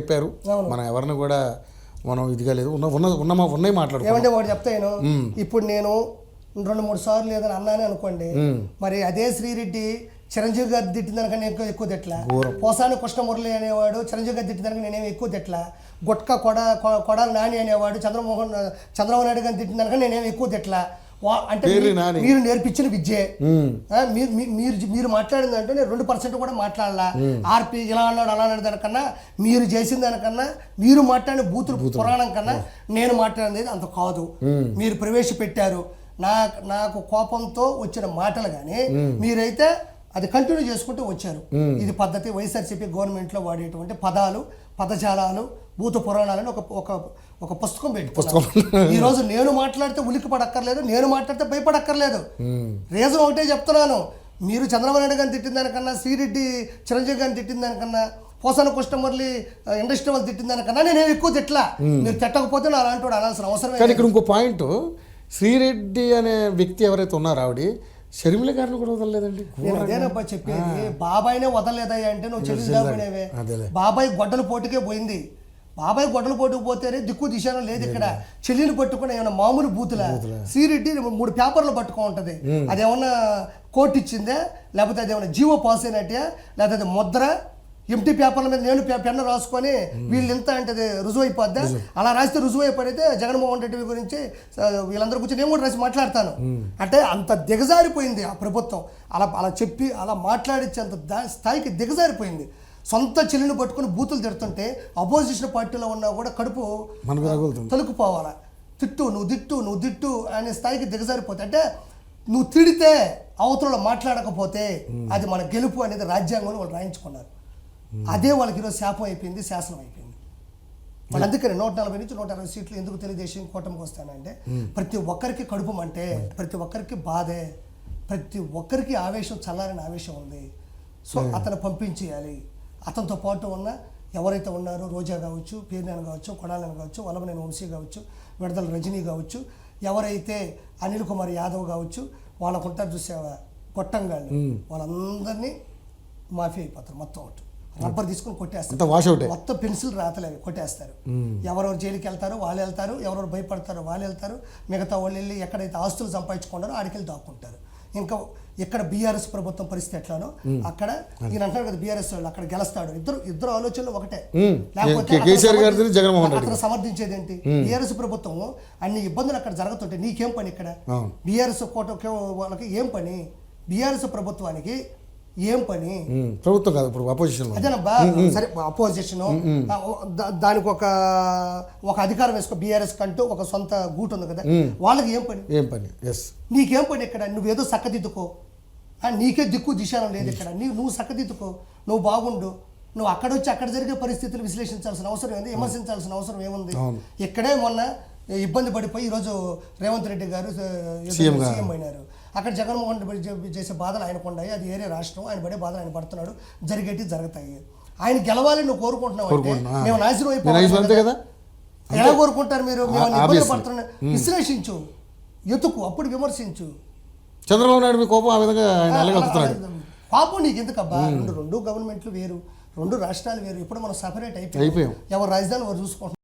చెప్పారు. మనం ఎవరిని కూడా మనం ఇదిగా లేదు, ఉన్నాయి మాట్లాడుకో. ఏమంటే ఒకటి చెప్తాను, ఇప్పుడు నేను 2-3 సార్లు లేదని అన్నానే అనుకోండి, మరి అదే శ్రీరెడ్డి చిరంజీవి గారు తిట్టిందనకన్నా ఎక్కువ తిట్లా, పోసాని కృష్ణమురళి అనేవాడు చిరంజీవి గారు తిట్టిందనక నేనేమి ఎక్కువ తిట్లా, గుట్క కొడాలి నాని అనేవాడు చంద్రబాబు నాయుడు గారిని తిట్టిందనక నేనేమి ఎక్కువ తిట్లా. అంటే మీరు నేర్పించిన విద్యే, మీరు మాట్లాడిందంటే నేను 2% కూడా మాట్లాడాలా. ఆర్పి ఇలా అన్నాడు అలా అన్నాడు దానికన్నా, మీరు చేసిన దానికన్నా, మీరు మాట్లాడిన బూతులు పురాణం కన్నా నేను మాట్లాడినది అంత కాదు. మీరు ప్రవేశపెట్టారు, నాకు కోపంతో వచ్చిన మాటలు కానీ మీరైతే అది కంటిన్యూ చేసుకుంటూ వచ్చారు. ఇది పద్ధతి. వైఎస్ఆర్సీపీ గవర్నమెంట్లో వాడేటువంటి పదజాలాలు, భూత పురాణాలని ఒక పుస్తకం పెట్టుకున్నాను. ఈ రోజు నేను మాట్లాడితే ఉలిక్కి పడక్కర్లేదు, నేను మాట్లాడితే భయపడక్కర్లేదు. రీజన్ ఒకటే చెప్తున్నాను, మీరు చంద్రబాబు నాయుడు గారిని తిట్టిన దానికన్నా, శ్రీరెడ్డి చిరంజీవి గారిని తిట్టిన దానికన్నా, పోసాన కృష్ణమురళి ఇండస్ట్రీ వాళ్ళు తిట్టిన దానికన్నా నేనేమి ఎక్కువ తిట్లా. మీరు తిట్టకపోతే నా అలాంటి వాడు అనాల్సిన అవసరం. కానీ ఇక్కడ ఇంకో పాయింట్, శ్రీరెడ్డి అనే వ్యక్తి ఎవరైతే ఉన్నారో ఆవిడ షర్మిల గారిని కూడా వదలలేదండి. నేను అదేనబ్బా చెప్పేది, బాబాయ్నే వదలలేదయ్యా అంటే నువ్వు చెల్లిదామనేవే. బాబాయ్ గొడ్డల పోటుకే పోయింది. బాబాయ్ గొడ్డల పోటుకు పోతేనే దిక్కు దిశానం లేదు. ఇక్కడ చెల్లిని పట్టుకుని ఏమన్నా మామూలు బూతులా? శ్రీరెడ్డి 3 పేపర్లు పట్టుకో ఉంటుంది. అదేమన్నా కోర్టు ఇచ్చిందే, లేకపోతే అదేమన్నా జీవో పాస్ అయినట్టే, లేకపోతే అది ముద్ర ఎంటీ పేపర్ల మీద నేను పెన్ను రాసుకొని వీళ్ళు ఎంత అంటే అది రుజువు అయిపోద్దా? అలా రాస్తే రుజువు అయిపోయితే జగన్మోహన్ రెడ్డి గురించి వీళ్ళందరూ కూర్చొని నేను కూడా రాసి మాట్లాడతాను అంటే అంత దిగజారిపోయింది ఆ ప్రభుత్వం. అలా చెప్పి అలా మాట్లాడించేంత స్థాయికి దిగజారిపోయింది. సొంత చెల్లిని పట్టుకుని బూతులు తిడుతుంటే అపోజిషన్ పార్టీలో ఉన్నా కూడా కడుపు తలుకుపోవాలా. నువ్వు దిట్టు అనే స్థాయికి దిగజారిపోతే, అంటే నువ్వు తిడితే అవతలలో మాట్లాడకపోతే అది మన గెలుపు అనేది రాజ్యాంగంలో వాళ్ళు రాయించుకున్నారు. అదే వాళ్ళకి ఈరోజు శాపం అయిపోయింది, శాసనం అయిపోయింది. వాళ్ళు అందుకని 140 నుంచి 160 సీట్లు ఎందుకు తెలుగుదేశం కూటమికి వస్తానంటే, ప్రతి ఒక్కరికి కడుపు అంటే, ప్రతి ఒక్కరికి బాధే, ప్రతి ఒక్కరికి ఆవేశం, చల్లారని ఆవేశం ఉంది. సో అతను పంపించేయాలి. అతనితో పాటు ఉన్న ఎవరైతే ఉన్నారో, రోజా కావచ్చు, పేర్నాని కావచ్చు, కొడాలని కావచ్చు, వల్లభనేని వంశీ కావచ్చు, విడదల రజనీ కావచ్చు, ఎవరైతే అనిల్ కుమార్ యాదవ్ కావచ్చు, వాళ్ళకు ఉంటారు చూసావా గొట్టంగాళ్ళు, వాళ్ళందరినీ మాఫీ అయిపోతారు. మొత్తం ఒకటి రబ్బర్ తీసుకుని కొట్టేస్తారు. మొత్తం పెన్సిల్ రాతలేవి కొట్టేస్తారు. ఎవరెవరు జైలుకి వెళ్తారో వాళ్ళు వెళ్తారు, ఎవరెవరు భయపడతారో వాళ్ళు వెళ్తారు. మిగతా వాళ్ళు వెళ్ళి ఎక్కడైతే ఆస్తులు సంపాదించుకున్నారో ఆడికెళ్ళి దాక్కుంటారు. ఇంకా ఇక్కడ బీఆర్ఎస్ ప్రభుత్వం పరిస్థితి ఎట్లానో అక్కడ ఈయన అంటారు కదా, బీఆర్ఎస్ వాళ్ళు అక్కడ గెలుస్తాడు. ఇద్దరు ఆలోచనలు ఒకటే. లేకపోతే అతను సమర్థించేది ఏంటి? బీఆర్ఎస్ ప్రభుత్వం అన్ని ఇబ్బందులు అక్కడ జరుగుతుంటే నీకేం పని ఇక్కడ? బీఆర్ఎస్ వాళ్ళకి ఏం పని? బీఆర్ఎస్ ప్రభుత్వానికి ఏం పని? ప్రభుత్వం కాదు, ఇప్పుడు అపోజిషన్. అదేనబ్బా, సరే అపోజిషన్ దానికి ఒక అధికారం వేసుకో. బీఆర్ఎస్ కంటూ ఒక సొంత గూటు ఉంది కదా, వాళ్ళకి ఏం పని? నీకేం పని ఇక్కడ? నువ్వేదో చక్కదిద్దుకో, నీకే దిక్కు దిశానం లేదు ఇక్కడ. నువ్వు చక్కదిద్దుకో, నువ్వు బాగుండు. నువ్వు అక్కడ జరిగే పరిస్థితులు విశ్లేషించాల్సిన అవసరం ఏంది? విమర్శించాల్సిన అవసరం ఏముంది? ఇక్కడే మొన్న ఇబ్బంది పడిపోయి ఈరోజు రేవంత్ రెడ్డి గారు సీఎం అయినారు. అక్కడ జగన్మోహన్ రెడ్డి చేసే బాధలు ఆయనకు ఉన్నాయి, అది వేరే రాష్ట్రం, ఆయన పడే బాధలు ఆయన పడుతున్నాడు, జరిగేటి జరుగుతాయి. ఆయన గెలవాలని నువ్వు కోరుకుంటున్నావు అంటే మేము నాశనం అయిపోయి కదా. ఎలా కోరుకుంటారు మీరు? మేము ఇబ్బంది పడుతున్నా, విశ్లేషించు, ఎతుకు, అప్పుడు విమర్శించు. చంద్రబాబు నాయుడు మీ కోపం ఆ విధంగా పాపం నీకు ఎందుకబ్బా? రెండు గవర్నమెంట్లు వేరు, 2 రాష్ట్రాలు వేరు. ఇప్పుడు మనం సపరేట్ అయిపోయాం. ఎవరు రాజధాని వారు చూసుకుంటున్నాం.